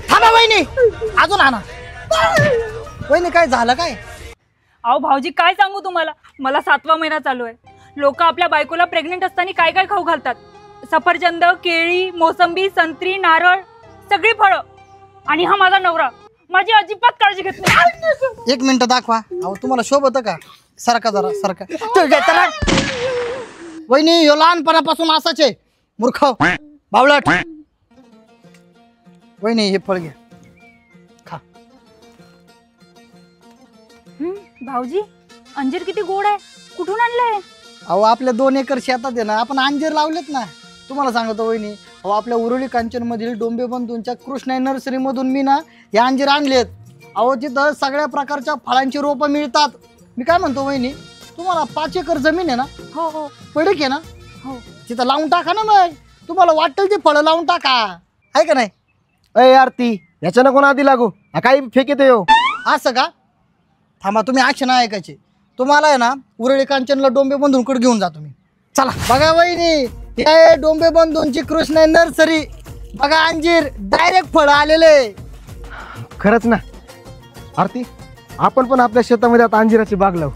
थांबा वहिनी, अजून आणा. वहिनी काय झालं काय? अहो भाऊजी काय सांगू तुम्हाला, मला 7वा महिना चालू आहे. लोक आपल्या बायकोला प्रेग्नेंट असताना काय काय खाऊ घालतात. सफरचंद, केळी, मोसंबी, संत्री, नारळ, सगळी फळं. आणि हा माझा नवरा माझी अजिबात काळजी घेत नाही. 1 मिनिट दाखवा. अहो तुम्हाला शोभत का? सारखा जरा सारखा. वहिनी ह्यो लहानपणापासून असाच आहे, मूर्ख बावळट. वहिनी हे फळ घ्या, खा. भाऊजी अंजीर किती गोड आहे, कुठून आणलंय? अहो आपल्या 2 एकर शेतात आहे ना, आपण अंजीर लावलेत ना. तुम्हाला सांगतो वहिनी, अहो आपल्या उरुळी कांचन मधील डोंबे बंधूंच्या कृष्णा नर्सरी मधून मी ना हे अंजीर आणलेत. अहो तिथं सगळ्या प्रकारच्या फळांची रोपं मिळतात. मी काय म्हणतो वहिनी, तुम्हाला 5 एकर जमीन आहे ना? हो हो पडीक आहे ना? हो. तिथं लावून टाका ना. मग तुम्हाला वाटेल ते फळं लावून टाका, आहे का नाही? अय आरती, याच्यानं कोण आधी लागू, काही फेक येतो. असं का? थांबा, तुम्ही असे नाही ऐकायचे. तुम्हाला आहे ना उरुळी कांचनला डोंबे बंधूंकडे घेऊन जा तुम्ही. चला बघा वहिनी, हे डोंबे बंधूंची कृष्णा नर्सरी. बघा अंजीर डायरेक्ट फळ आलेले. खरंच ना आरती, आपण पण आपल्या शेतामध्ये आता अंजिराची बाग लावू.